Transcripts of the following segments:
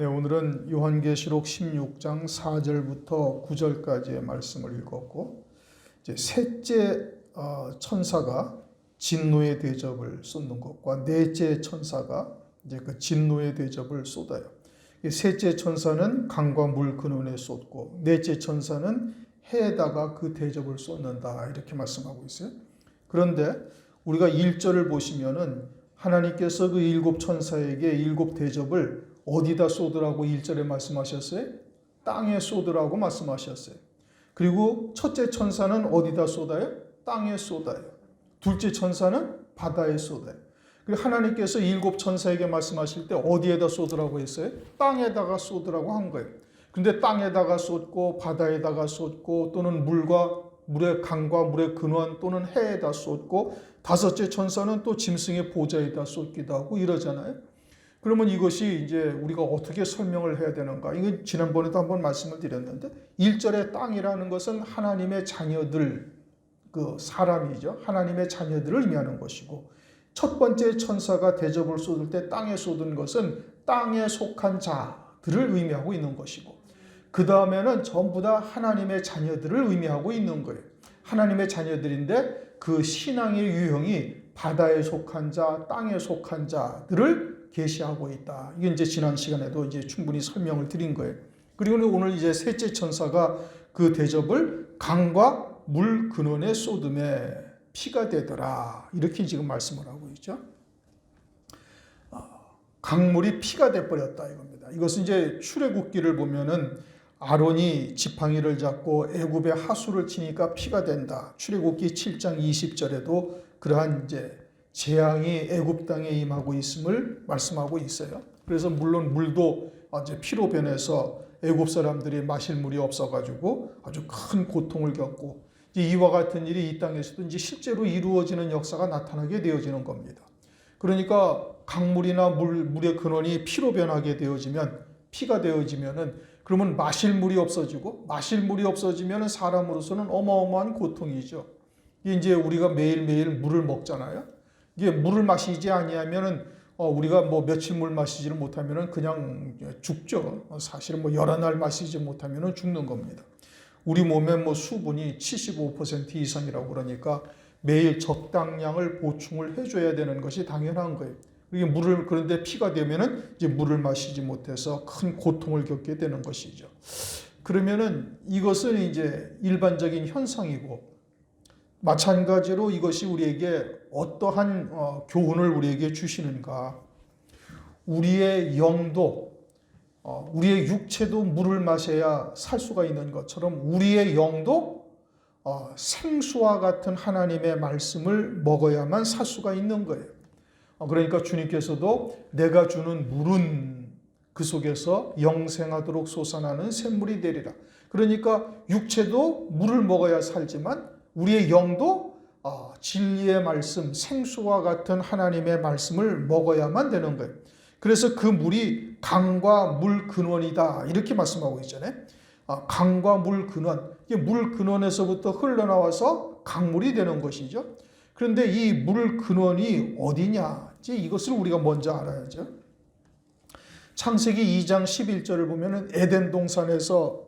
네, 오늘은 요한계시록 16장 4절부터 9절까지의 말씀을 읽었고, 이제 셋째 천사가 진노의 대접을 쏟는 것과 넷째 천사가 이제 그 진노의 대접을 쏟아요. 셋째 천사는 강과 물 근원에 쏟고, 넷째 천사는 해에다가 그 대접을 쏟는다, 이렇게 말씀하고 있어요. 그런데 우리가 1절을 보시면은 하나님께서 그 일곱 천사에게 일곱 대접을 어디다 쏟으라고 1절에 말씀하셨어요? 땅에 쏟으라고 말씀하셨어요. 그리고 첫째 천사는 어디다 쏟아요? 땅에 쏟아요. 둘째 천사는 바다에 쏟아요. 그리고 하나님께서 일곱 천사에게 말씀하실 때 어디에다 쏟으라고 했어요? 땅에다가 쏟으라고 한 거예요. 근데 땅에다가 쏟고 바다에다가 쏟고 또는 물의 강과 물의 근원 또는 해에다 쏟고, 다섯째 천사는 또 짐승의 보좌에다 쏟기도 하고 이러잖아요. 그러면 이것이 이제 우리가 어떻게 설명을 해야 되는가? 이건 지난번에도 한번 말씀을 드렸는데, 1절의 땅이라는 것은 하나님의 자녀들, 그 사람이죠. 하나님의 자녀들을 의미하는 것이고, 첫 번째 천사가 대접을 쏟을 때 땅에 쏟은 것은 땅에 속한 자들을 의미하고 있는 것이고, 그 다음에는 전부 다 하나님의 자녀들을 의미하고 있는 거예요. 하나님의 자녀들인데 그 신앙의 유형이 바다에 속한 자, 땅에 속한 자들을 계시하고 있다. 이게 이제 지난 시간에도 이제 충분히 설명을 드린 거예요. 그리고 오늘 이제 셋째 천사가 그 대접을 강과 물 근원에 쏟음에 피가 되더라, 이렇게 지금 말씀을 하고 있죠. 강물이 피가 돼 버렸다 이겁니다. 이것은 이제 출애굽기를 보면은 아론이 지팡이를 잡고 애굽의 하수를 치니까 피가 된다. 출애굽기 7장 20절에도 그러한 이제 재앙이 애굽 땅에 임하고 있음을 말씀하고 있어요. 그래서 물론 물도 이제 피로 변해서 애굽 사람들이 마실 물이 없어가지고 아주 큰 고통을 겪고, 이와 같은 일이 이 땅에서도 이제 실제로 이루어지는 역사가 나타나게 되어지는 겁니다. 그러니까 강물이나 물의 근원이 피로 변하게 되어지면, 피가 되어지면은 그러면 마실 물이 없어지고, 마실 물이 없어지면 사람으로서는 어마어마한 고통이죠. 이제 우리가 매일매일 물을 먹잖아요. 이게 물을 마시지 아니하면은 우리가 뭐 며칠 물 마시지를 못하면은 그냥 죽죠. 사실은 뭐 여러 날 마시지 못하면은 죽는 겁니다. 우리 몸의 뭐 수분이 75% 이상이라고 그러니까 매일 적당량을 보충을 해줘야 되는 것이 당연한 거예요. 이게 그런데 피가 되면은 이제 물을 마시지 못해서 큰 고통을 겪게 되는 것이죠. 그러면은 이것은 이제 일반적인 현상이고, 마찬가지로 이것이 우리에게 어떠한 교훈을 우리에게 주시는가? 우리의 영도, 우리의 육체도 물을 마셔야 살 수가 있는 것처럼 우리의 영도 생수와 같은 하나님의 말씀을 먹어야만 살 수가 있는 거예요. 그러니까 주님께서도 내가 주는 물은 그 속에서 영생하도록 솟아나는 샘물이 되리라. 그러니까 육체도 물을 먹어야 살지만 우리의 영도 진리의 말씀, 생수와 같은 하나님의 말씀을 먹어야만 되는 거예요. 그래서 그 물이 강과 물 근원이다, 이렇게 말씀하고 있잖아요. 강과 물 근원, 이게 물 근원에서부터 흘러나와서 강물이 되는 것이죠. 그런데 이 물 근원이 어디냐? 이것을 우리가 먼저 알아야죠. 창세기 2장 11절을 보면은 에덴 동산에서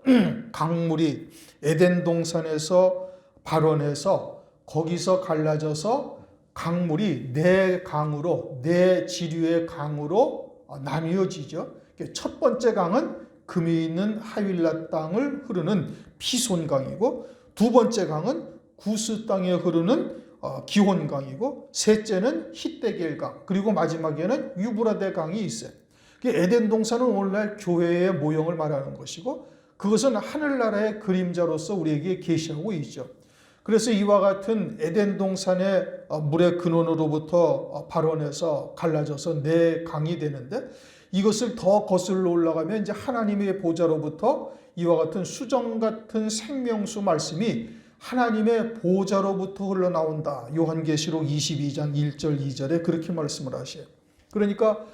강물이 에덴 동산에서 발원해서 거기서 갈라져서 강물이 네 강으로, 네 지류의 강으로 나뉘어지죠. 첫 번째 강은 금이 있는 하윌라 땅을 흐르는 피손강이고, 두 번째 강은 구스 땅에 흐르는 기혼강이고, 셋째는 히데겔강, 그리고 마지막에는 유브라데 강이 있어요. 에덴 동산은 오늘날 교회의 모형을 말하는 것이고, 그것은 하늘나라의 그림자로서 우리에게 계시하고 있죠. 그래서 이와 같은 에덴 동산의 물의 근원으로부터 발원해서 갈라져서 네 강이 되는데, 이것을 더 거슬러 올라가면 이제 하나님의 보좌로부터 이와 같은 수정 같은 생명수 말씀이 하나님의 보좌로부터 흘러나온다. 요한계시록 22장 1절 2절에 그렇게 말씀을 하셔요. 그러니까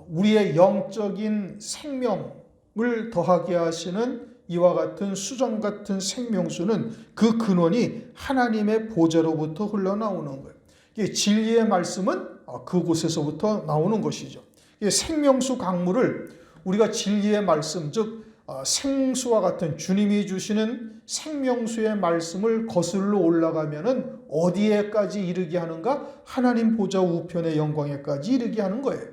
우리의 영적인 생명을 더하게 하시는 이와 같은 수정 같은 생명수는 그 근원이 하나님의 보좌로부터 흘러나오는 거예요. 진리의 말씀은 그곳에서부터 나오는 것이죠. 생명수 강물을 우리가 진리의 말씀, 즉 생수와 같은 주님이 주시는 생명수의 말씀을 거슬러 올라가면은 어디에까지 이르게 하는가? 하나님 보좌 우편의 영광에까지 이르게 하는 거예요.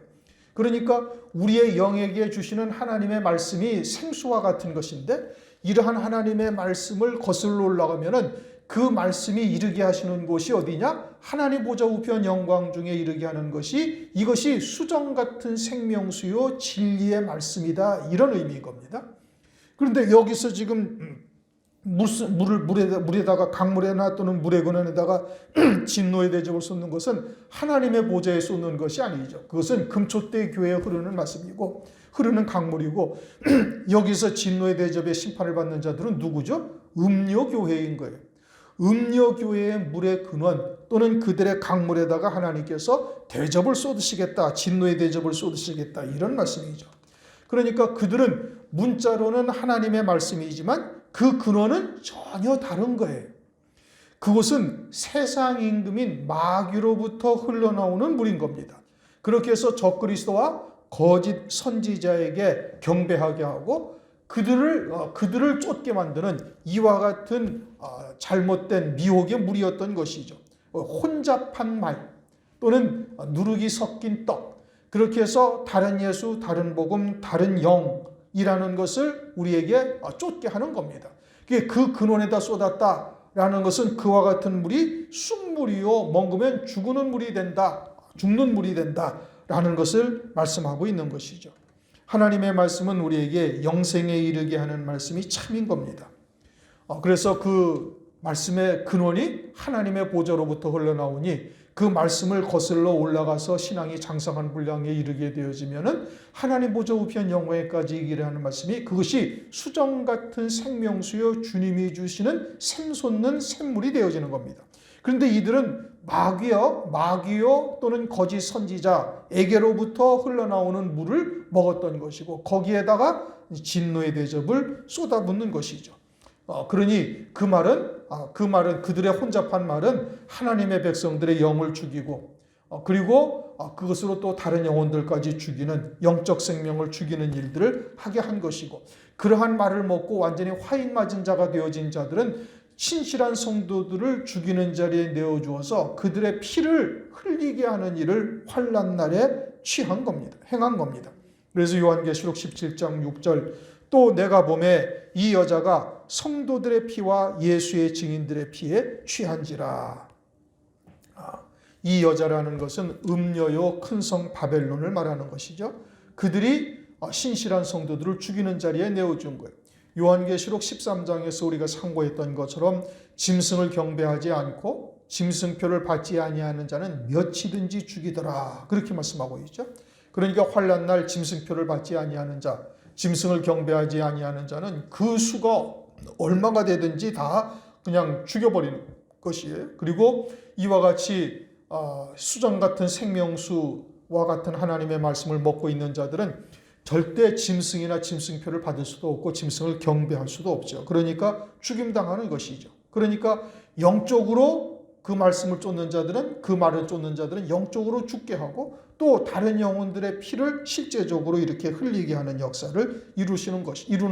그러니까 우리의 영에게 주시는 하나님의 말씀이 생수와 같은 것인데, 이러한 하나님의 말씀을 거슬러 올라가면은 그 말씀이 이르게 하시는 곳이 어디냐? 하나님 보좌 우편 영광 중에 이르게 하는 것이, 이것이 수정 같은 생명수요 진리의 말씀이다, 이런 의미인 겁니다. 그런데 여기서 지금 물에다가 강물에나 또는 물의 근원에다가 진노의 대접을 쏟는 것은 하나님의 보좌에 쏟는 것이 아니죠. 그것은 금초대 교회에 흐르는 말씀이고 흐르는 강물이고, 여기서 진노의 대접에 심판을 받는 자들은 누구죠? 음료교회인 거예요. 음료교회의 물의 근원 또는 그들의 강물에다가 하나님께서 대접을 쏟으시겠다, 진노의 대접을 쏟으시겠다, 이런 말씀이죠. 그러니까 그들은 문자로는 하나님의 말씀이지만 그 근원은 전혀 다른 거예요. 그것은 세상 임금인 마귀로부터 흘러나오는 물인 겁니다. 그렇게 해서 적그리스도와 거짓 선지자에게 경배하게 하고 그들을 쫓게 만드는 이와 같은 잘못된 미혹의 물이었던 것이죠. 혼잡한 말 또는 누룩이 섞인 떡, 그렇게 해서 다른 예수, 다른 복음, 다른 영이라는 것을 우리에게 쫓게 하는 겁니다. 그 근원에다 쏟았다라는 것은 그와 같은 물이 쑥물이요 먹으면 죽는 물이 된다, 죽는 물이 된다라는 것을 말씀하고 있는 것이죠. 하나님의 말씀은 우리에게 영생에 이르게 하는 말씀이 참인 겁니다. 그래서 그 말씀의 근원이 하나님의 보좌로부터 흘러나오니 그 말씀을 거슬러 올라가서 신앙이 장성한 분량에 이르게 되어지면은 하나님 보좌 우편 영광에까지 이르게 하는 말씀이, 그것이 수정 같은 생명수요 주님이 주시는 샘솟는 샘물이 되어지는 겁니다. 그런데 이들은 마귀요 또는 거짓 선지자에게로부터 흘러나오는 물을 먹었던 것이고, 거기에다가 진노의 대접을 쏟아붓는 것이죠. 그러니 그 말은 그들의 혼잡한 말은 하나님의 백성들의 영을 죽이고, 그리고 그것으로 또 다른 영혼들까지 죽이는, 영적 생명을 죽이는 일들을 하게 한 것이고, 그러한 말을 먹고 완전히 화인 맞은 자가 되어진 자들은 신실한 성도들을 죽이는 자리에 내어주어서 그들의 피를 흘리게 하는 일을 환난 날에 행한 겁니다. 그래서 요한계시록 17장 6절, 또 내가 보매 이 여자가 성도들의 피와 예수의 증인들의 피에 취한지라. 이 여자라는 것은 음녀요 큰 성 바벨론을 말하는 것이죠. 그들이 신실한 성도들을 죽이는 자리에 내어준 거예요. 요한계시록 13장에서 우리가 상고했던 것처럼 짐승을 경배하지 않고 짐승표를 받지 아니하는 자는 몇이든지 죽이더라, 그렇게 말씀하고 있죠. 그러니까 환난 날 짐승표를 받지 아니하는 자, 짐승을 경배하지 아니하는 자는 그 수가 얼마가 되든지 다 그냥 죽여버리는 것이에요. 그리고 이와 같이 수정 같은 생명수와 같은 하나님의 말씀을 먹고 있는 자들은 절대 짐승이나 짐승표를 받을 수도 없고 짐승을 경배할 수도 없죠. 그러니까 죽임당하는 것이죠. 그러니까 영적으로 그 말씀을 쫓는 자들은, 그 말을 쫓는 자들은 영적으로 죽게 하고, 또 다른 영혼들의 피를 실제적으로 이렇게 흘리게 하는 역사를 이루는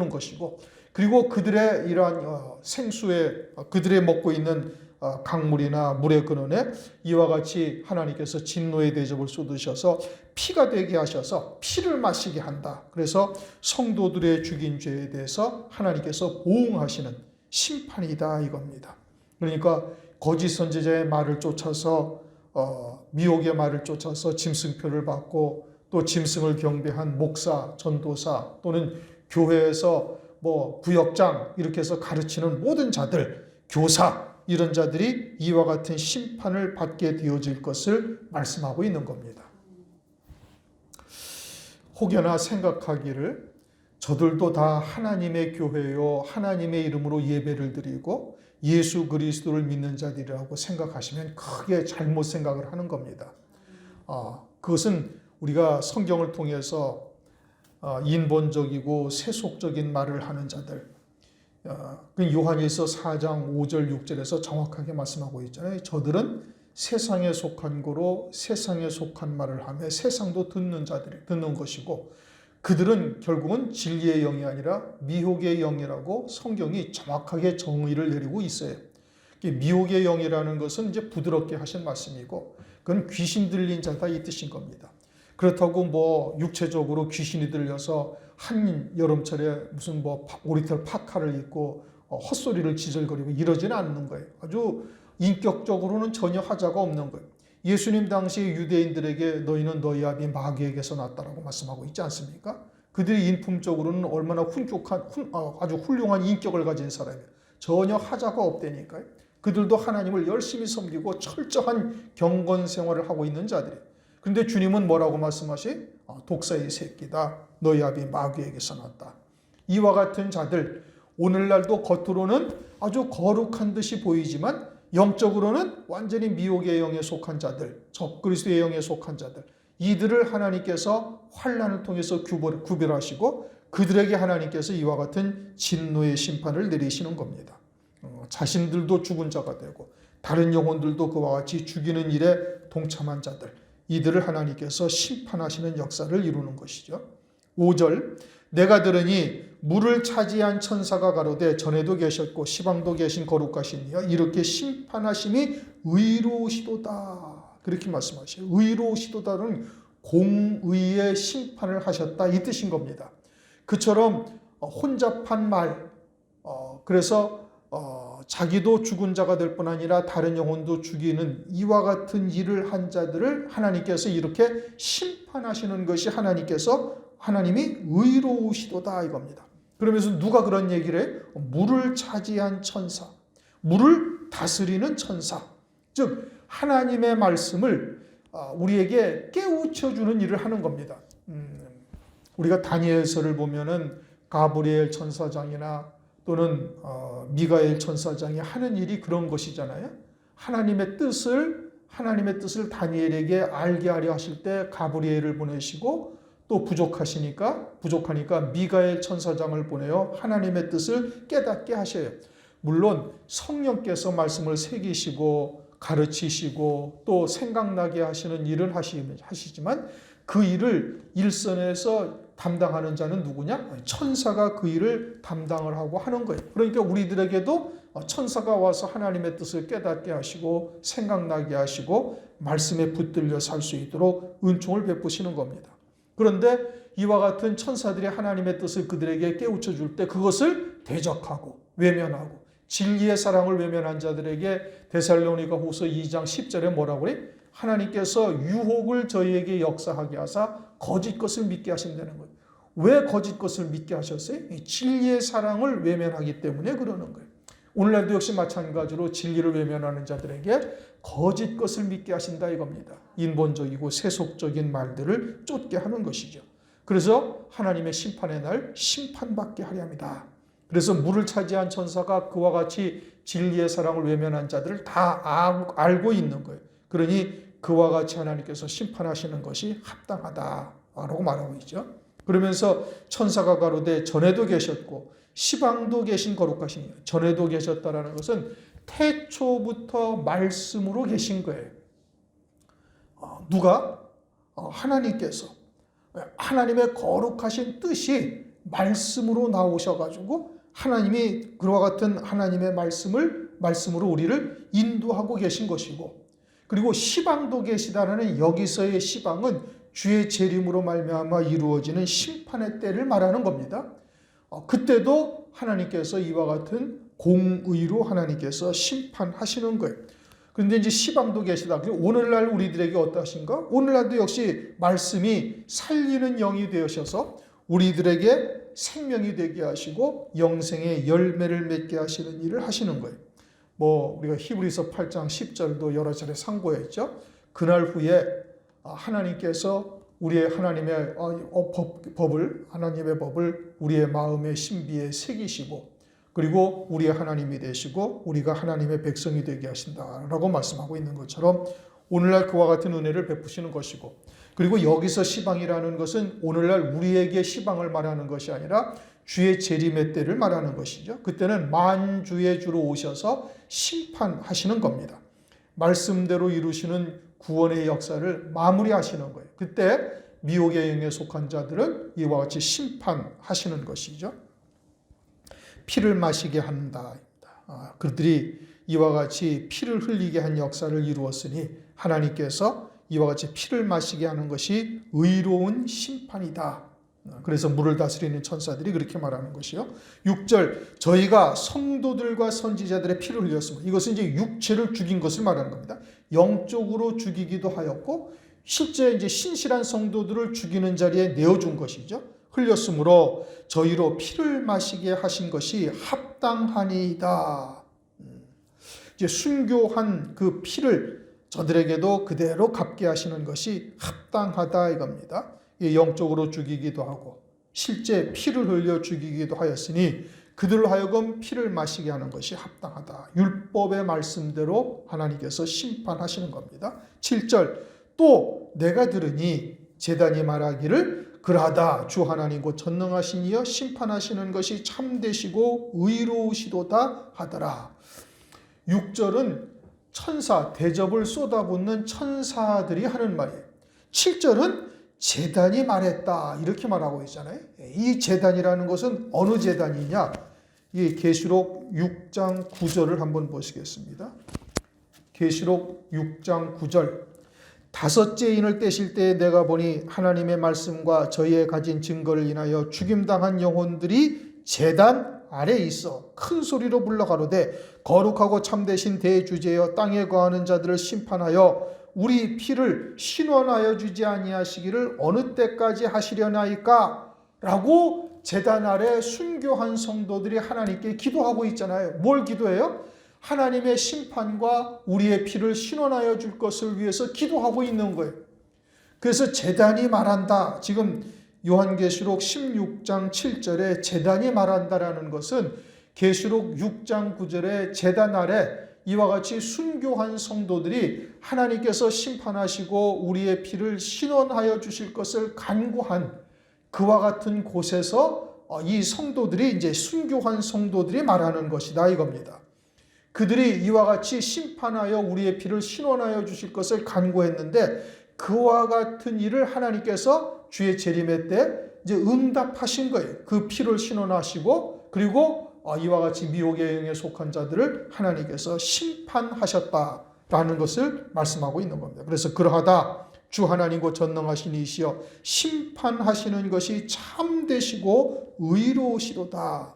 것이고, 그리고 그들의 이러한 생수에, 그들의 먹고 있는 강물이나 물의 근원에 이와 같이 하나님께서 진노의 대접을 쏟으셔서 피가 되게 하셔서 피를 마시게 한다. 그래서 성도들의 죽인 죄에 대해서 하나님께서 보응하시는 심판이다, 이겁니다. 그러니까 거짓 선지자의 말을 쫓아서 미혹의 말을 쫓아서 짐승표를 받고, 또 짐승을 경배한 목사, 전도사 또는 교회에서 부역장 이렇게 해서 가르치는 모든 자들, 교사, 이런 자들이 이와 같은 심판을 받게 되어질 것을 말씀하고 있는 겁니다. 혹여나 생각하기를 저들도 다 하나님의 교회요, 하나님의 이름으로 예배를 드리고 예수 그리스도를 믿는 자들이라고 생각하시면 크게 잘못 생각을 하는 겁니다. 그것은 우리가 성경을 통해서 인본적이고 세속적인 말을 하는 자들, 요한일서 4장 5절 6절에서 정확하게 말씀하고 있잖아요. 저들은 세상에 속한 거로 세상에 속한 말을 하며 세상도 듣는 것이고, 그들은 결국은 진리의 영이 아니라 미혹의 영이라고 성경이 정확하게 정의를 내리고 있어요. 미혹의 영이라는 것은 이제 부드럽게 하신 말씀이고, 그건 귀신 들린 자다 이 뜻인 겁니다. 그렇다고 뭐 육체적으로 귀신이 들려서 한 여름철에 무슨 뭐 오리털 파카를 입고 헛소리를 지절거리고 이러지는 않는 거예요. 아주 인격적으로는 전혀 하자가 없는 거예요. 예수님 당시 유대인들에게 너희는 너희 아비 마귀에게서 났다라고 말씀하고 있지 않습니까? 그들이 인품적으로는 얼마나 아주 훌륭한 인격을 가진 사람이에요. 전혀 하자가 없다니까요. 그들도 하나님을 열심히 섬기고 철저한 경건 생활을 하고 있는 자들이에요. 그런데 주님은 뭐라고 말씀하시? 독사의 새끼다. 너희 아비 마귀에게서 났다. 이와 같은 자들, 오늘날도 겉으로는 아주 거룩한 듯이 보이지만 영적으로는 완전히 미혹의 영에 속한 자들, 적그리스도의 영에 속한 자들, 이들을 하나님께서 환난을 통해서 구별하시고 그들에게 하나님께서 이와 같은 진노의 심판을 내리시는 겁니다. 자신들도 죽은 자가 되고 다른 영혼들도 그와 같이 죽이는 일에 동참한 자들, 이들을 하나님께서 심판하시는 역사를 이루는 것이죠. 5절, 내가 들으니 물을 차지한 천사가 가로되 전에도 계셨고 시방도 계신 거룩하신 이여 이렇게 심판하심이 의로우시도다. 그렇게 말씀하셔요. 의로우시도다는 공의의 심판을 하셨다 이 뜻인 겁니다. 그처럼 혼잡한 말, 그래서 자기도 죽은 자가 될 뿐 아니라 다른 영혼도 죽이는 이와 같은 일을 한 자들을 하나님께서 이렇게 심판하시는 것이 하나님이 의로우시도다 이겁니다. 그러면서 누가 그런 얘기를 해? 물을 차지한 천사, 물을 다스리는 천사, 즉 하나님의 말씀을 우리에게 깨우쳐주는 일을 하는 겁니다. 우리가 다니엘서를 보면은 가브리엘 천사장이나 또는 미가엘 천사장이 하는 일이 그런 것이잖아요. 하나님의 뜻을 다니엘에게 알게 하려 하실 때 가브리엘을 보내시고 또 부족하니까 미가엘 천사장을 보내어 하나님의 뜻을 깨닫게 하셔요. 물론 성령께서 말씀을 새기시고 가르치시고 또 생각나게 하시는 일을 하시지만 그 일을 일선에서 담당하는 자는 누구냐? 천사가 그 일을 담당을 하고 하는 거예요. 그러니까 우리들에게도 천사가 와서 하나님의 뜻을 깨닫게 하시고 생각나게 하시고 말씀에 붙들려 살 수 있도록 은총을 베푸시는 겁니다. 그런데 이와 같은 천사들이 하나님의 뜻을 그들에게 깨우쳐 줄 때 그것을 대적하고 외면하고 진리의 사랑을 외면한 자들에게 데살로니가 후서 2장 10절에 뭐라고 그래? 하나님께서 유혹을 저희에게 역사하게 하사 거짓 것을 믿게 하신다는 거예요. 왜 거짓 것을 믿게 하셨어요? 진리의 사랑을 외면하기 때문에 그러는 거예요. 오늘날도 역시 마찬가지로 진리를 외면하는 자들에게 거짓 것을 믿게 하신다 이겁니다. 인본적이고 세속적인 말들을 쫓게 하는 것이죠. 그래서 하나님의 심판의 날 심판받게 하려 합니다. 그래서 물을 차지한 천사가 그와 같이 진리의 사랑을 외면한 자들을 다 알고 있는 거예요. 그러니 그와 같이 하나님께서 심판하시는 것이 합당하다라고 말하고 있죠. 그러면서 천사가 가로되 전에도 계셨고 시방도 계신 거룩하신 이여. 전에도 계셨다라는 것은 태초부터 말씀으로 계신 거예요. 누가? 하나님께서 하나님의 거룩하신 뜻이 말씀으로 나오셔가지고 하나님이 그와 같은 하나님의 말씀으로 우리를 인도하고 계신 것이고, 그리고 시방도 계시다라는 여기서의 시방은 주의 재림으로 말미암아 이루어지는 심판의 때를 말하는 겁니다. 그때도 하나님께서 이와 같은 공의로 하나님께서 심판하시는 거예요. 그런데 이제 시방도 계시다. 오늘날 우리들에게 어떠하신가? 오늘날도 역시 말씀이 살리는 영이 되셔서 우리들에게 생명이 되게 하시고 영생의 열매를 맺게 하시는 일을 하시는 거예요. 우리가 히브리서 8장 10절도 여러 차례 상고했죠. 그날 후에 하나님께서 하나님의 법을 우리의 마음의 신비에 새기시고, 그리고 우리의 하나님이 되시고 우리가 하나님의 백성이 되게 하신다라고 말씀하고 있는 것처럼 오늘날 그와 같은 은혜를 베푸시는 것이고, 그리고 여기서 시방이라는 것은 오늘날 우리에게 시방을 말하는 것이 아니라 주의 재림의 때를 말하는 것이죠. 그때는 만주의 주로 오셔서 심판하시는 겁니다. 말씀대로 이루시는 구원의 역사를 마무리하시는 거예요. 그때 미혹의 영에 속한 자들은 이와 같이 심판하시는 것이죠. 피를 마시게 한다. 그들이 이와 같이 피를 흘리게 한 역사를 이루었으니 하나님께서 이와 같이 피를 마시게 하는 것이 의로운 심판이다. 그래서 물을 다스리는 천사들이 그렇게 말하는 것이요. 6절, 저희가 성도들과 선지자들의 피를 흘렸습니다. 이것은 이제 육체를 죽인 것을 말하는 겁니다. 영적으로 죽이기도 하였고 실제 이제 신실한 성도들을 죽이는 자리에 내어준 것이죠. 흘렸으므로 저희로 피를 마시게 하신 것이 합당하니이다. 이제 순교한 그 피를 저들에게도 그대로 갚게 하시는 것이 합당하다 이겁니다. 영적으로 죽이기도 하고 실제 피를 흘려 죽이기도 하였으니 그들로 하여금 피를 마시게 하는 것이 합당하다. 율법의 말씀대로 하나님께서 심판하시는 겁니다. 7절, 또 내가 들으니 제단이 말하기를 그러하다 주 하나님 곧 전능하신 이여 심판하시는 것이 참되시고 의로우시도다 하더라. 6절은 천사, 대접을 쏟아붓는 천사들이 하는 말이에요. 7절은 제단이 말했다 이렇게 말하고 있잖아요. 이 제단이라는 것은 어느 제단이냐? 이 계시록 6장 9절을 한번 보시겠습니다. 계시록 6장 9절, 다섯째 인을 떼실 때에 내가 보니 하나님의 말씀과 저희의 가진 증거를 인하여 죽임당한 영혼들이 제단 아래에 있어 큰 소리로 불러가로되 거룩하고 참되신 대주제여 땅에 거하는 자들을 심판하여 우리 피를 신원하여 주지 아니하시기를 어느 때까지 하시려나이까? 라고 제단 아래 순교한 성도들이 하나님께 기도하고 있잖아요. 뭘 기도해요? 하나님의 심판과 우리의 피를 신원하여 줄 것을 위해서 기도하고 있는 거예요. 그래서 제단이 말한다. 지금 요한계시록 16장 7절에 제단이 말한다라는 것은 계시록 6장 9절에 제단 아래 이와 같이 순교한 성도들이 하나님께서 심판하시고 우리의 피를 신원하여 주실 것을 간구한 그와 같은 곳에서 이 성도들이 이제 순교한 성도들이 말하는 것이다 이겁니다. 그들이 이와 같이 심판하여 우리의 피를 신원하여 주실 것을 간구했는데 그와 같은 일을 하나님께서 주의 재림의 때 이제 응답하신 거예요. 그 피를 신원하시고 그리고 이와 같이 미혹의 영에 속한 자들을 하나님께서 심판하셨다라는 것을 말씀하고 있는 겁니다. 그래서 그러하다 주 하나님 곧 전능하신 이시여 심판하시는 것이 참되시고 의로우시도다.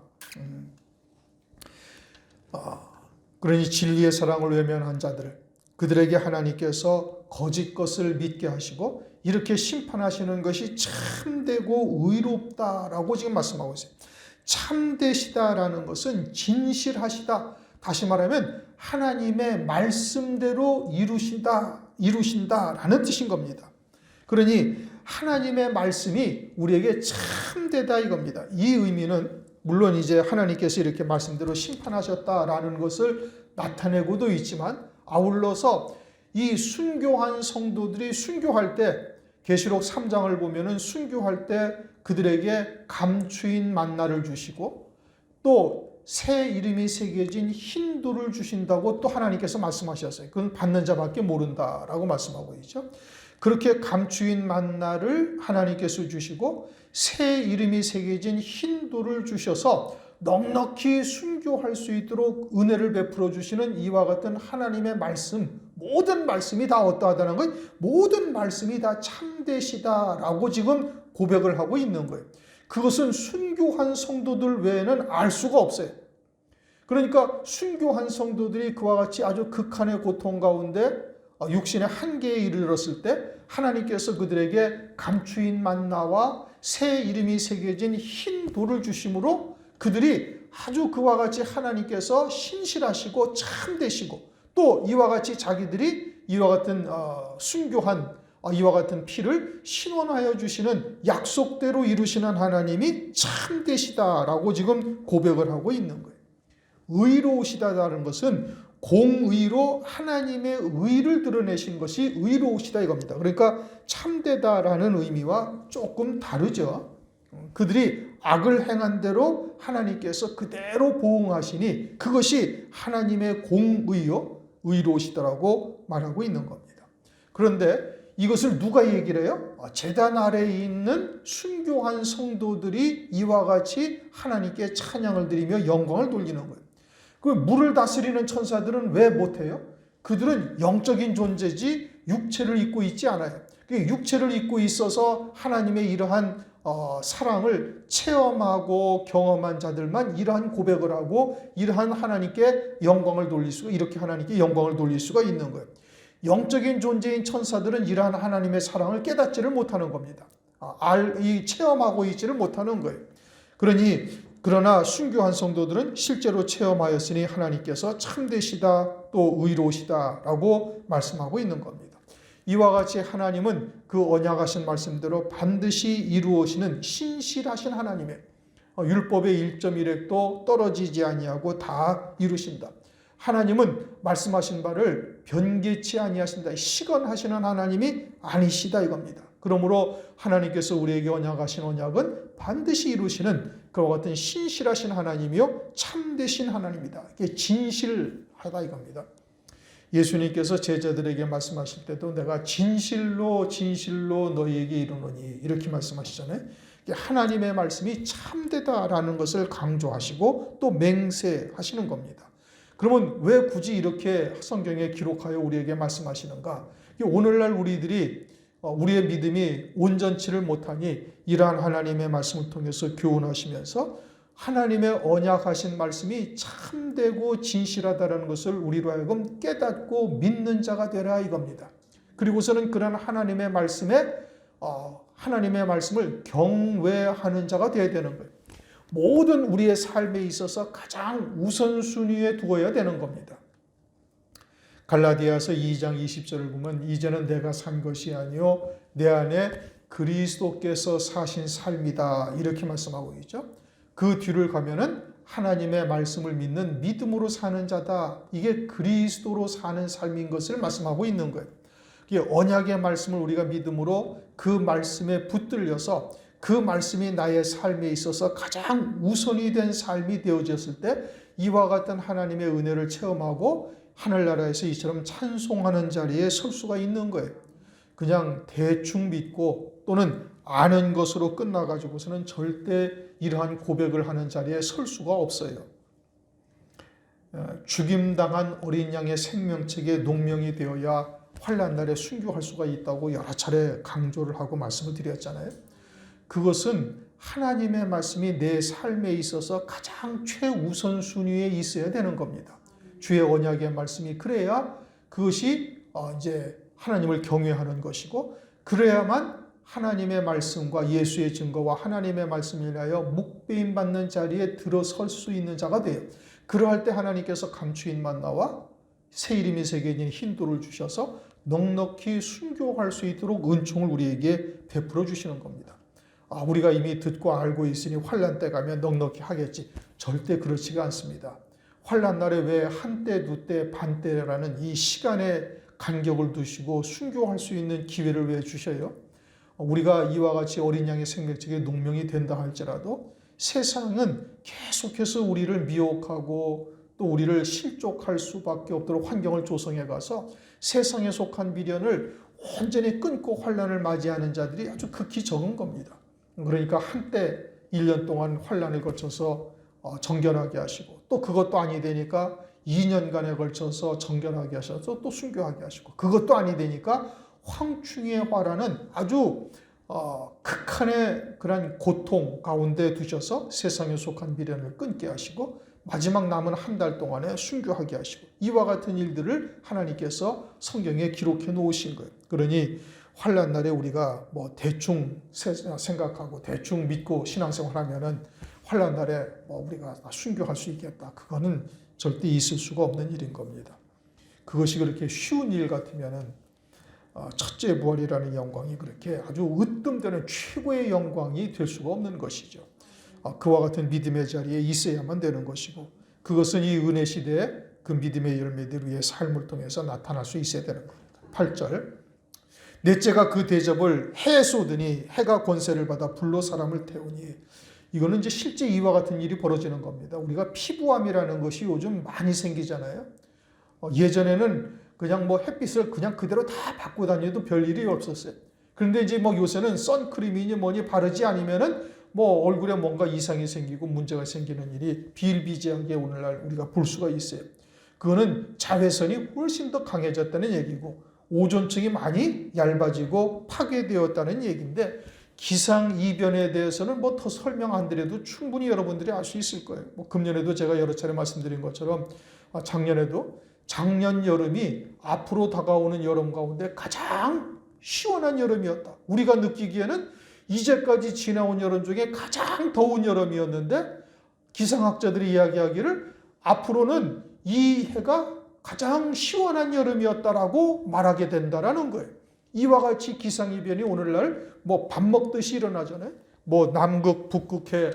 그러니 진리의 사랑을 외면한 자들을 그들에게 하나님께서 거짓 것을 믿게 하시고 이렇게 심판하시는 것이 참되고 의롭다라고 지금 말씀하고 있어요. 참되시다라는 것은 진실하시다. 다시 말하면 하나님의 말씀대로 이루신다라는 뜻인 겁니다. 그러니 하나님의 말씀이 우리에게 참되다 이겁니다. 이 의미는 물론 이제 하나님께서 이렇게 말씀대로 심판하셨다라는 것을 나타내고도 있지만 아울러서 이 순교한 성도들이 순교할 때 계시록 3장을 보면은 순교할 때 그들에게 감추인 만나를 주시고 또 새 이름이 새겨진 흰 돌을 주신다고 또 하나님께서 말씀하셨어요. 그건 받는 자밖에 모른다라고 말씀하고 있죠. 그렇게 감추인 만나를 하나님께서 주시고 새 이름이 새겨진 흰 돌을 주셔서 넉넉히 순교할 수 있도록 은혜를 베풀어 주시는 이와 같은 하나님의 말씀, 모든 말씀이 다 어떠하다는 거예요? 모든 말씀이 다 참되시다라고 지금 고백을 하고 있는 거예요. 그것은 순교한 성도들 외에는 알 수가 없어요. 그러니까 순교한 성도들이 그와 같이 아주 극한의 고통 가운데 육신의 한계에 이르렀을 때 하나님께서 그들에게 감추인 만나와 새 이름이 새겨진 흰 돌을 주심으로 그들이 아주 그와 같이 하나님께서 신실하시고 참되시고 또 이와 같이 자기들이 이와 같은 순교한 이와 같은 피를 신원하여 주시는 약속대로 이루시는 하나님이 참되시다라고 지금 고백을 하고 있는 거예요. 의로우시다라는 것은 공의로 하나님의 의를 드러내신 것이 의로우시다 이겁니다. 그러니까 참되다라는 의미와 조금 다르죠. 그들이 악을 행한 대로 하나님께서 그대로 보응하시니 그것이 하나님의 공의요 의로우시다라고 말하고 있는 겁니다. 그런데 이것을 누가 얘기를 해요? 제단 아래에 있는 순교한 성도들이 이와 같이 하나님께 찬양을 드리며 영광을 돌리는 거예요. 그 물을 다스리는 천사들은 왜 못해요? 그들은 영적인 존재지 육체를 입고 있지 않아요. 육체를 입고 있어서 하나님의 이러한 사랑을 체험하고 경험한 자들만 이러한 고백을 하고 이러한 하나님께 영광을 돌릴 수가, 이렇게 하나님께 영광을 돌릴 수가 있는 거예요. 영적인 존재인 천사들은 이러한 하나님의 사랑을 깨닫지를 못하는 겁니다. 체험하고 있지를 못하는 거예요. 그러나 순교한 성도들은 실제로 체험하였으니 하나님께서 참되시다 또 의로우시다라고 말씀하고 있는 겁니다. 이와 같이 하나님은 그 언약하신 말씀대로 반드시 이루어지는 신실하신 하나님의 율법의 1.1획도 떨어지지 아니하고 다 이루신다. 하나님은 말씀하신 바를 변개치 아니하신다. 시건하시는 하나님이 아니시다 이겁니다. 그러므로 하나님께서 우리에게 언약하신 언약은 반드시 이루시는 그와 같은 신실하신 하나님이요 참되신 하나님이다. 이게 진실하다 이겁니다. 예수님께서 제자들에게 말씀하실 때도 내가 진실로 진실로 너희에게 이르노니 이렇게 말씀하시잖아요. 하나님의 말씀이 참되다라는 것을 강조하시고 또 맹세하시는 겁니다. 그러면 왜 굳이 이렇게 성경에 기록하여 우리에게 말씀하시는가? 오늘날 우리의 믿음이 온전치를 못하니 이러한 하나님의 말씀을 통해서 교훈하시면서 하나님의 언약하신 말씀이 참되고 진실하다는 것을 우리로 하여금 깨닫고 믿는 자가 되라 이겁니다. 그리고서는 그런 하나님의 말씀을 경외하는 자가 되어야 되는 거예요. 모든 우리의 삶에 있어서 가장 우선순위에 두어야 되는 겁니다. 갈라디아서 2장 20절을 보면 이제는 내가 산 것이 아니요 내 안에 그리스도께서 사신 삶이다 이렇게 말씀하고 있죠. 그 뒤를 가면은 하나님의 말씀을 믿는 믿음으로 사는 자다. 이게 그리스도로 사는 삶인 것을 말씀하고 있는 거예요. 언약의 말씀을 우리가 믿음으로 그 말씀에 붙들려서 그 말씀이 나의 삶에 있어서 가장 우선이 된 삶이 되어졌을 때 이와 같은 하나님의 은혜를 체험하고 하늘나라에서 이처럼 찬송하는 자리에 설 수가 있는 거예요. 그냥 대충 믿고 또는 아는 것으로 끝나가지고서는 절대 이러한 고백을 하는 자리에 설 수가 없어요. 죽임당한 어린 양의 생명책에 농명이 되어야 환난날에 순교할 수가 있다고 여러 차례 강조를 하고 말씀을 드렸잖아요. 그것은 하나님의 말씀이 내 삶에 있어서 가장 최우선 순위에 있어야 되는 겁니다. 주의 언약의 말씀이 그래야 그것이 이제 하나님을 경외하는 것이고 그래야만 하나님의 말씀과 예수의 증거와 하나님의 말씀을 인하여 묵배임 받는 자리에 들어설 수 있는 자가 돼요. 그러할 때 하나님께서 감추인 만나와 새 이름이 새겨진 흰돌을 주셔서 넉넉히 순교할 수 있도록 은총을 우리에게 베풀어 주시는 겁니다. 우리가 이미 듣고 알고 있으니 환난 때 가면 넉넉히 하겠지. 절대 그렇지가 않습니다. 환난 날에 왜 한때, 두때, 반때라는 이 시간의 간격을 두시고 순교할 수 있는 기회를 왜 주셔요? 우리가 이와 같이 어린 양의 생명책에 농명이 된다 할지라도 세상은 계속해서 우리를 미혹하고 또 우리를 실족할 수밖에 없도록 환경을 조성해 가서 세상에 속한 미련을 온전히 끊고 환난을 맞이하는 자들이 아주 극히 적은 겁니다. 그러니까 한때 1년 동안 환난을 거쳐서 정결하게 하시고 또 그것도 아니 되니까 2년간에 걸쳐서 정결하게 하셔서 또 순교하게 하시고 그것도 아니 되니까 황충의 화라는 아주 극한의 그런 고통 가운데 두셔서 세상에 속한 미련을 끊게 하시고 마지막 남은 한 달 동안에 순교하게 하시고 이와 같은 일들을 하나님께서 성경에 기록해 놓으신 거예요. 그러니 환난 날에 우리가 대충 생각하고 대충 믿고 신앙생활하면은 환난 날에 우리가 순교할 수 있겠다. 그거는 절대 있을 수가 없는 일인 겁니다. 그것이 그렇게 쉬운 일 같으면은 첫째 부활이라는 영광이 그렇게 아주 으뜸되는 최고의 영광이 될 수가 없는 것이죠. 그와 같은 믿음의 자리에 있어야만 되는 것이고 그것은 이 은혜 시대에 그 믿음의 열매들 위에 삶을 통해서 나타날 수 있어야 되는 겁니다. 8절 넷째가 그 대접을 해에 쏟으니 해가 권세를 받아 불로 사람을 태우니 이거는 이제 실제 이와 같은 일이 벌어지는 겁니다. 우리가 피부암이라는 것이 요즘 많이 생기잖아요. 예전에는 그냥 뭐 햇빛을 그냥 그대로 다 받고 다녀도 별일이 없었어요. 그런데 이제 뭐 요새는 선크림이니 뭐니 바르지 않으면은 뭐 얼굴에 뭔가 이상이 생기고 문제가 생기는 일이 비일비재하게 오늘날 우리가 볼 수가 있어요. 그거는 자외선이 훨씬 더 강해졌다는 얘기고 오존층이 많이 얇아지고 파괴되었다는 얘기인데 기상이변에 대해서는 뭐 더 설명 안 드려도 충분히 여러분들이 알 수 있을 거예요. 뭐 금년에도 제가 여러 차례 말씀드린 것처럼 작년에도 작년 여름이 앞으로 다가오는 여름 가운데 가장 시원한 여름이었다. 우리가 느끼기에는 이제까지 지나온 여름 중에 가장 더운 여름이었는데 기상학자들이 이야기하기를 앞으로는 이 해가 가장 시원한 여름이었다라고 말하게 된다라는 거예요. 이와 같이 기상이변이 오늘날 뭐 밥 먹듯이 일어나잖아요. 뭐 남극, 북극해,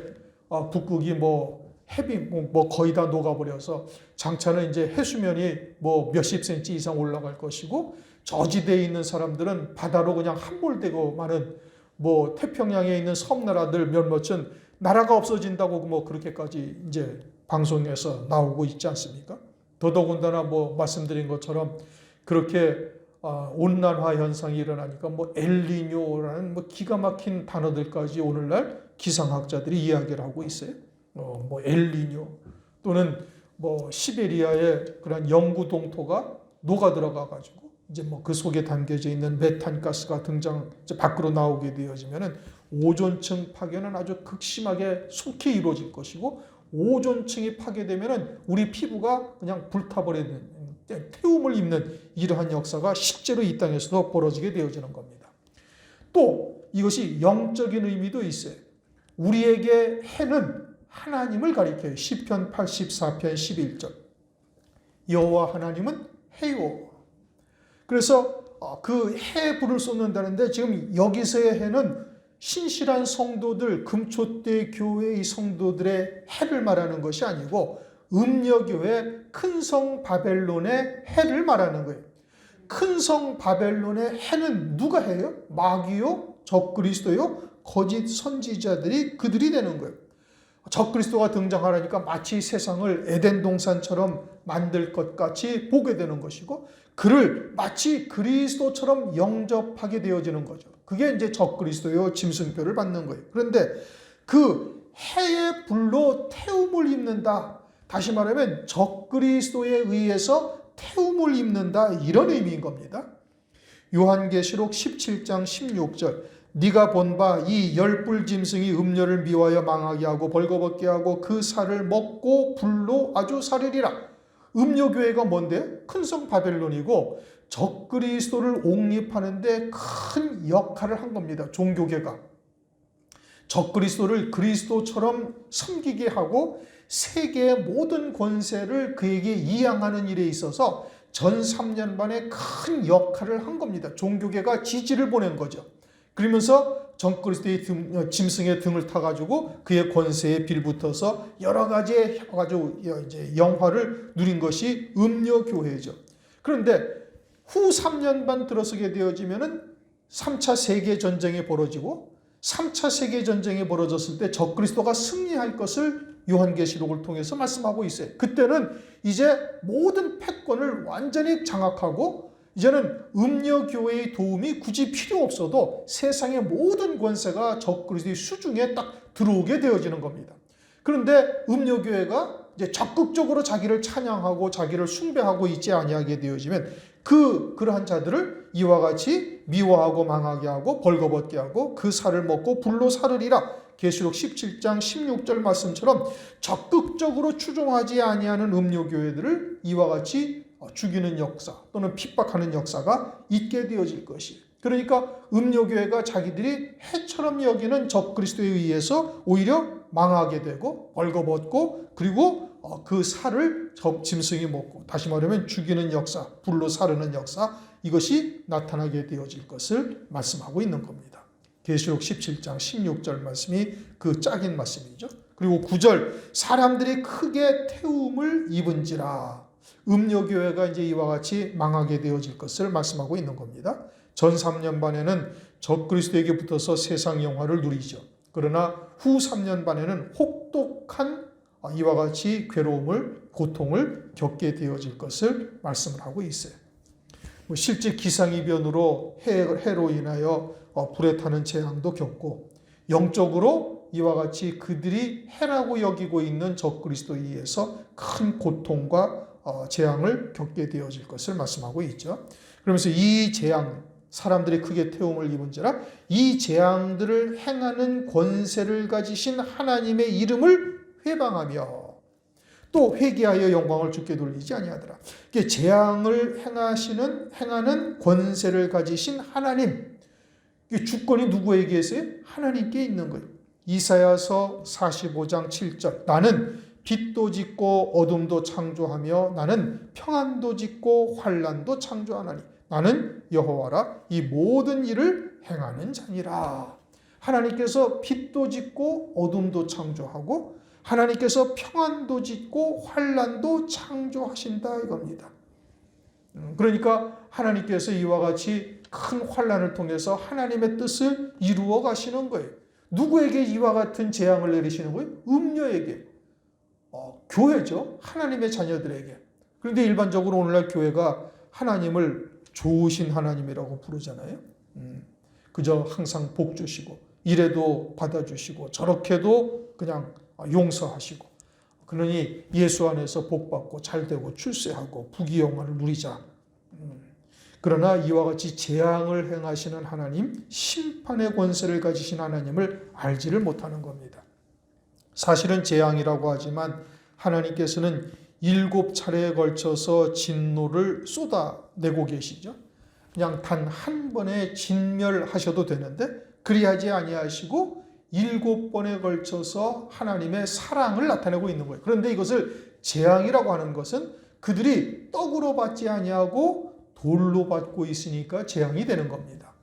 북극이 뭐 해비 뭐 거의 다 녹아버려서 장차는 이제 해수면이 뭐 몇십 센치 이상 올라갈 것이고 저지대에 있는 사람들은 바다로 그냥 함몰되고 마는 뭐 태평양에 있는 섬나라들 몇몇은 나라가 없어진다고 뭐 그렇게까지 이제 방송에서 나오고 있지 않습니까? 더더군다나 뭐 말씀드린 것처럼 그렇게 온난화 현상이 일어나니까 뭐 엘니뇨라는 뭐 기가 막힌 단어들까지 오늘날 기상학자들이 이야기를 하고 있어요. 뭐 엘니뇨 또는 뭐 시베리아의 그런 영구 동토가 녹아 들어가 가지고 이제 뭐 그 속에 담겨져 있는 메탄가스가 밖으로 나오게 되어지면은 오존층 파괴는 아주 극심하게 속히 이루어질 것이고 오존층이 파괴되면은 우리 피부가 그냥 불타버리는 태움을 입는 이러한 역사가 실제로 이 땅에서도 벌어지게 되어지는 겁니다. 또 이것이 영적인 의미도 있어요. 우리에게 해는 하나님을 가리켜요. 시편 84편 11절. 여호와 하나님은 해요. 그래서 그 해 불을 쏟는다는데 지금 여기서의 해는 신실한 성도들, 금초대 교회의 성도들의 해를 말하는 것이 아니고 음녀교회 큰성 바벨론의 해를 말하는 거예요. 큰성 바벨론의 해는 누가 해요? 마귀요? 적그리스도요? 거짓 선지자들이 그들이 되는 거예요. 적그리스도가 등장하라니까 마치 세상을 에덴 동산처럼 만들 것 같이 보게 되는 것이고 그를 마치 그리스도처럼 영접하게 되어지는 거죠. 그게 이제 적그리스도요 짐승표를 받는 거예요. 그런데 그 해의 불로 태움을 입는다. 다시 말하면 적그리스도에 의해서 태움을 입는다. 이런 의미인 겁니다. 요한계시록 17장 16절 네가 본 바 이 열불 짐승이 음녀를 미워하여 망하게 하고 벌거벗게 하고 그 살을 먹고 불로 아주 사르리라. 음녀교회가 뭔데? 큰성 바벨론이고 적그리스도를 옹립하는데 큰 역할을 한 겁니다. 종교계가. 적그리스도를 그리스도처럼 섬기게 하고 세계의 모든 권세를 그에게 이양하는 일에 있어서 전 3년 반에 큰 역할을 한 겁니다. 종교계가 지지를 보낸 거죠. 그러면서 적그리스도의 짐승의 등을 타가지고 그의 권세에 빌붙어서 여러 가지의 아주 이제 영화를 누린 것이 음녀교회죠. 그런데 후 3년 반 들어서게 되어지면은 3차 세계전쟁이 벌어지고 3차 세계전쟁이 벌어졌을 때 적그리스도가 승리할 것을 요한계시록을 통해서 말씀하고 있어요. 그때는 이제 모든 패권을 완전히 장악하고 이제는 음녀교회의 도움이 굳이 필요 없어도 세상의 모든 권세가 적그리스도의 수중에 딱 들어오게 되어지는 겁니다. 그런데 음녀교회가 이제 적극적으로 자기를 찬양하고 자기를 숭배하고 있지 아니하게 되어지면 그러한 자들을 이와 같이 미워하고 망하게 하고 벌거벗게 하고 그 살을 먹고 불로 사르리라. 계시록 17장 16절 말씀처럼 적극적으로 추종하지 아니하는 음료교회들을 이와 같이 죽이는 역사 또는 핍박하는 역사가 있게 되어질 것이에요. 그러니까 음료교회가 자기들이 해처럼 여기는 적그리스도에 의해서 오히려 망하게 되고 벌거벗고 그리고 그 살을 짐승이 먹고 다시 말하면 죽이는 역사, 불로 사르는 역사 이것이 나타나게 되어질 것을 말씀하고 있는 겁니다. 계시록 17장 16절 말씀이 그 짝인 말씀이죠. 그리고 9절 사람들이 크게 태움을 입은지라 음녀교회가 이제 이와 같이 망하게 되어질 것을 말씀하고 있는 겁니다. 전 3년 반에는 적그리스도에게 붙어서 세상 영화를 누리죠. 그러나 후 3년 반에는 혹독한 이와 같이 괴로움을 고통을 겪게 되어질 것을 말씀을 하고 있어요. 뭐 실제 기상이변으로 해로 인하여 불에 타는 재앙도 겪고, 영적으로 이와 같이 그들이 해라고 여기고 있는 적그리스도에 의해서 큰 고통과 재앙을 겪게 되어질 것을 말씀하고 있죠. 그러면서 이 재앙, 사람들이 크게 태움을 입은지라 이 재앙들을 행하는 권세를 가지신 하나님의 이름을 회방하며 또 회개하여 영광을 주께 돌리지 아니하더라. 재앙을 행하는 권세를 가지신 하나님, 주권이 누구에게 있어요? 하나님께 있는 거예요. 이사야서 45장 7절, 나는 빛도 짓고 어둠도 창조하며 나는 평안도 짓고 환난도 창조하나니 나는 여호와라, 이 모든 일을 행하는 자니라. 하나님께서 빛도 짓고 어둠도 창조하고 하나님께서 평안도 짓고 환난도 창조하신다 이겁니다. 그러니까 하나님께서 이와 같이 큰 환난을 통해서 하나님의 뜻을 이루어 가시는 거예요. 누구에게 이와 같은 재앙을 내리시는 거예요? 음녀에게. 교회죠. 하나님의 자녀들에게. 그런데 일반적으로 오늘날 교회가 하나님을 좋으신 하나님이라고 부르잖아요. 그저 항상 복 주시고 이래도 받아주시고 저렇게도 그냥 용서하시고, 그러니 예수 안에서 복받고 잘되고 출세하고 부귀영화를 누리자. 그러나 이와 같이 재앙을 행하시는 하나님, 심판의 권세를 가지신 하나님을 알지를 못하는 겁니다. 사실은 재앙이라고 하지만 하나님께서는 7차례에 걸쳐서 진노를 쏟아내고 계시죠. 그냥 단 한 번에 진멸하셔도 되는데 그리하지 아니하시고 7번에 걸쳐서 하나님의 사랑을 나타내고 있는 거예요. 그런데 이것을 재앙이라고 하는 것은 그들이 떡으로 받지 아니하고 돌로 받고 있으니까 재앙이 되는 겁니다.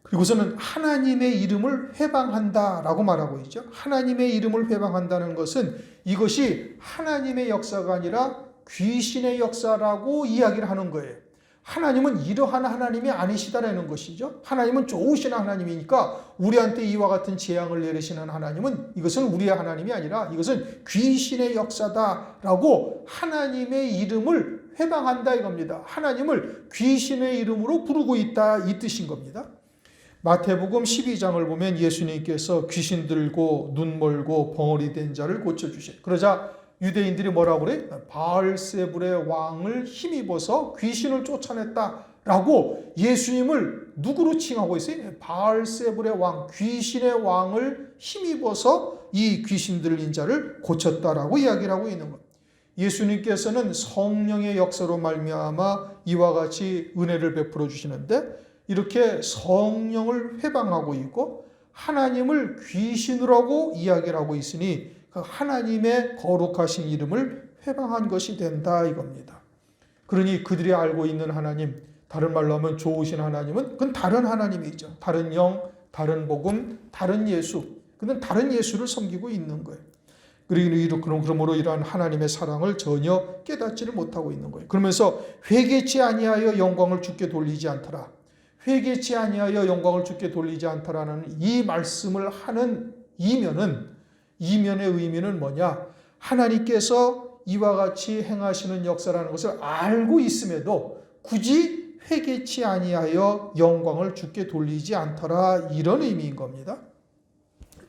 그리고서는 하나님의 이름을 회방한다라고 말하고 있죠. 하나님의 이름을 회방한다는 것은 이것이 하나님의 역사가 아니라 귀신의 역사라고 이야기를 하는 거예요. 하나님은 이러한 하나님이 아니시다라는 것이죠. 하나님은 좋으신 하나님이니까 우리한테 이와 같은 재앙을 내리시는 하나님은 이것은 우리의 하나님이 아니라 이것은 귀신의 역사다라고 하나님의 이름을 회방한다 이겁니다. 하나님을 귀신의 이름으로 부르고 있다 이 뜻인 겁니다. 마태복음 12장을 보면 예수님께서 귀신 들고 눈 멀고 벙어리 된 자를 고쳐주신, 그러자 유대인들이 뭐라고 그래? 바알세불의 왕을 힘입어서 귀신을 쫓아냈다라고 예수님을 누구로 칭하고 있어요? 바알세불의 왕, 귀신의 왕을 힘입어서 이 귀신 들린 자를 고쳤다라고 이야기를 하고 있는 것. 예수님께서는 성령의 역사로 말미암아 이와 같이 은혜를 베풀어 주시는데 이렇게 성령을 회방하고 있고 하나님을 귀신으로 하고 이야기를 하고 있으니 그 하나님의 거룩하신 이름을 회방한 것이 된다 이겁니다. 그러니 그들이 알고 있는 하나님, 다른 말로 하면 좋으신 하나님은 그건 다른 하나님이죠. 다른 영, 다른 복음, 다른 예수. 그는 다른 예수를 섬기고 있는 거예요. 그러므로 이러한 하나님의 사랑을 전혀 깨닫지를 못하고 있는 거예요. 그러면서 회개치 아니하여 영광을 주께 돌리지 않더라. 회개치 아니하여 영광을 주께 돌리지 않더라는 이 말씀을 하는 이면의 의미는 뭐냐? 하나님께서 이와 같이 행하시는 역사라는 것을 알고 있음에도 굳이 회개치 아니하여 영광을 주께 돌리지 않더라 이런 의미인 겁니다.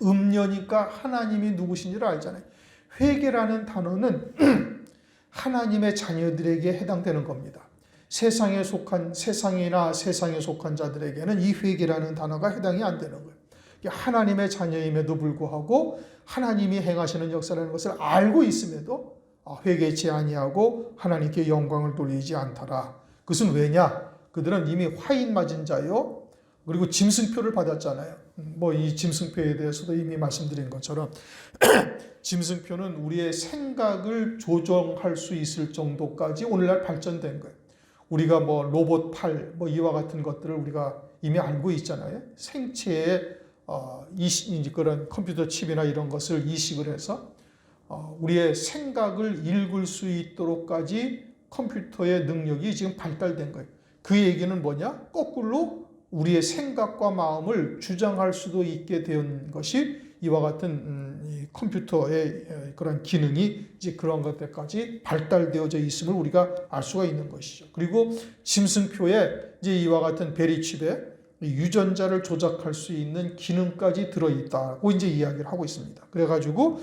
음녀니까 하나님이 누구신지를 알잖아요. 회개라는 단어는 하나님의 자녀들에게 해당되는 겁니다. 세상이나 세상에 속한 자들에게는 이 회개라는 단어가 해당이 안 되는 거예요. 하나님의 자녀임에도 불구하고 하나님이 행하시는 역사라는 것을 알고 있음에도 회개치 아니하고 하나님께 영광을 돌리지 않더라. 그것은 왜냐? 그들은 이미 화인 맞은 자요. 그리고 짐승표를 받았잖아요. 이 짐승표에 대해서도 이미 말씀드린 것처럼 짐승표는 우리의 생각을 조정할 수 있을 정도까지 오늘날 발전된 거예요. 우리가 로봇 팔 이와 같은 것들을 우리가 이미 알고 있잖아요. 생체의 그런 컴퓨터 칩이나 이런 것을 이식을 해서 우리의 생각을 읽을 수 있도록까지 컴퓨터의 능력이 지금 발달된 거예요. 그 얘기는 뭐냐? 거꾸로 우리의 생각과 마음을 주장할 수도 있게 된 것이 이와 같은 이 컴퓨터의 그런 기능이 이제 그런 것들까지 발달되어져 있음을 우리가 알 수가 있는 것이죠. 그리고 짐승표에 이제 이와 같은 베리칩에 유전자를 조작할 수 있는 기능까지 들어있다고 이제 이야기를 하고 있습니다. 그래가지고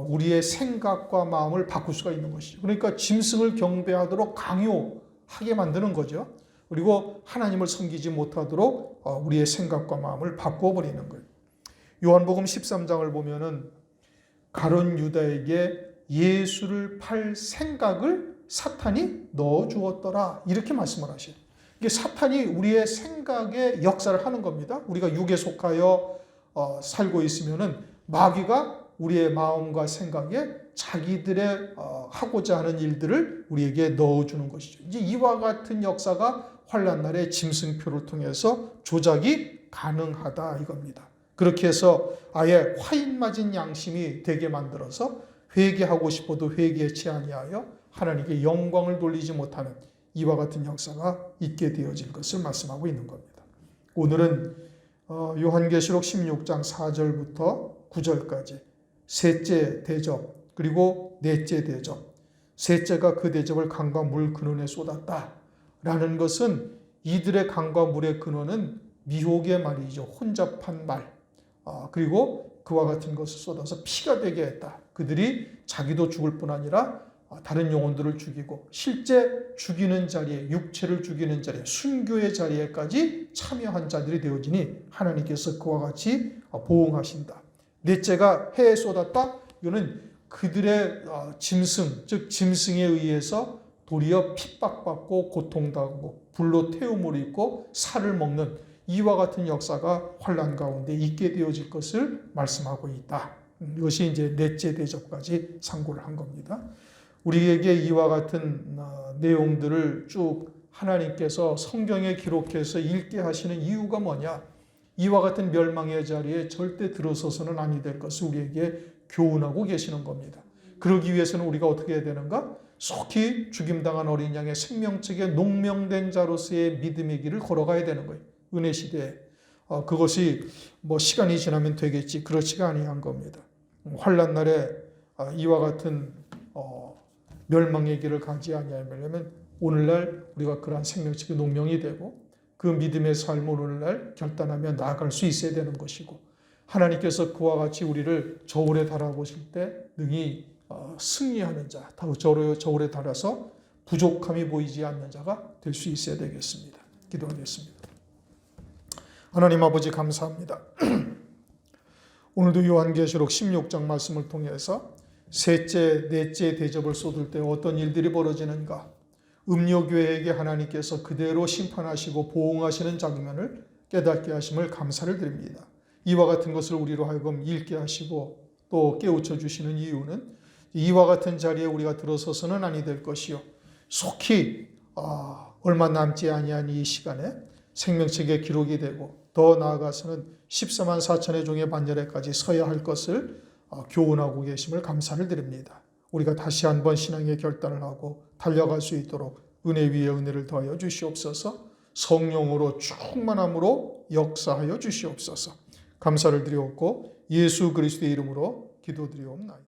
우리의 생각과 마음을 바꿀 수가 있는 것이죠. 그러니까 짐승을 경배하도록 강요하게 만드는 거죠. 그리고 하나님을 섬기지 못하도록 우리의 생각과 마음을 바꾸어 버리는 거예요. 요한복음 13장을 보면은 가룟 유다에게 예수를 팔 생각을 사탄이 넣어 주었더라 이렇게 말씀을 하셔요. 이게 사탄이 우리의 생각에 역사를 하는 겁니다. 우리가 육에 속하여 살고 있으면은 마귀가 우리의 마음과 생각에 자기들의 하고자 하는 일들을 우리에게 넣어주는 것이죠. 이제 이와 같은 역사가 환난날의 짐승표를 통해서 조작이 가능하다 이겁니다. 그렇게 해서 아예 화인 맞은 양심이 되게 만들어서 회개하고 싶어도 회개치 아니하여 하나님께 영광을 돌리지 못하는 이와 같은 역사가 있게 되어질 것을 말씀하고 있는 겁니다. 오늘은 요한계시록 16장 4절부터 9절까지 셋째 대접 그리고 넷째 대접, 셋째가 그 대접을 강과 물 근원에 쏟았다 라는 것은 이들의 강과 물의 근원은 미혹의 말이죠. 혼잡한 말, 그리고 그와 같은 것을 쏟아서 피가 되게 했다. 그들이 자기도 죽을 뿐 아니라 다른 영혼들을 죽이고 실제 죽이는 자리에, 육체를 죽이는 자리에, 순교의 자리에까지 참여한 자들이 되어지니 하나님께서 그와 같이 보응하신다. 넷째가 해에 쏟았다. 이거는 그들의 짐승, 즉 짐승에 의해서 도리어 핍박받고 고통당하고 불로 태움을 입고 살을 먹는 이와 같은 역사가 환난 가운데 있게 되어질 것을 말씀하고 있다. 이것이 이제 넷째 대접까지 상고를 한 겁니다. 우리에게 이와 같은 내용들을 쭉 하나님께서 성경에 기록해서 읽게 하시는 이유가 뭐냐? 이와 같은 멸망의 자리에 절대 들어서서는 아니 될 것을 우리에게 교훈하고 계시는 겁니다. 그러기 위해서는 우리가 어떻게 해야 되는가? 속히 죽임당한 어린 양의 생명책에 농명된 자로서의 믿음의 길을 걸어가야 되는 거예요. 은혜 시대에. 그것이 뭐 시간이 지나면 되겠지. 그렇지가 아니한 겁니다. 환난 날에 이와 같은 멸망의 길을 가지 아니하려면 오늘날 우리가 그러한 생명책의 농명이 되고 그 믿음의 삶을 오늘날 결단하며 나아갈 수 있어야 되는 것이고 하나님께서 그와 같이 우리를 저울에 달아보실 때 능히 승리하는 자, 저울에 달아서 부족함이 보이지 않는 자가 될 수 있어야 되겠습니다. 기도하겠습니다. 하나님 아버지 감사합니다. 오늘도 요한계시록 16장 말씀을 통해서 셋째, 넷째 대접을 쏟을 때 어떤 일들이 벌어지는가? 음료교회에게 하나님께서 그대로 심판하시고 보응하시는 장면을 깨닫게 하심을 감사를 드립니다. 이와 같은 것을 우리로 하여금 읽게 하시고 또 깨우쳐 주시는 이유는 이와 같은 자리에 우리가 들어서서는 아니 될 것이요. 속히 얼마 남지 아니한 이 시간에 생명책에 기록이 되고 더 나아가서는 14만 4천의 종의 반열에까지 서야 할 것을 교훈하고 계심을 감사를 드립니다. 우리가 다시 한번 신앙의 결단을 하고 달려갈 수 있도록 은혜 위에 은혜를 더하여 주시옵소서. 성령으로 충만함으로 역사하여 주시옵소서. 감사를 드리옵고 예수 그리스도의 이름으로 기도드리옵나이다.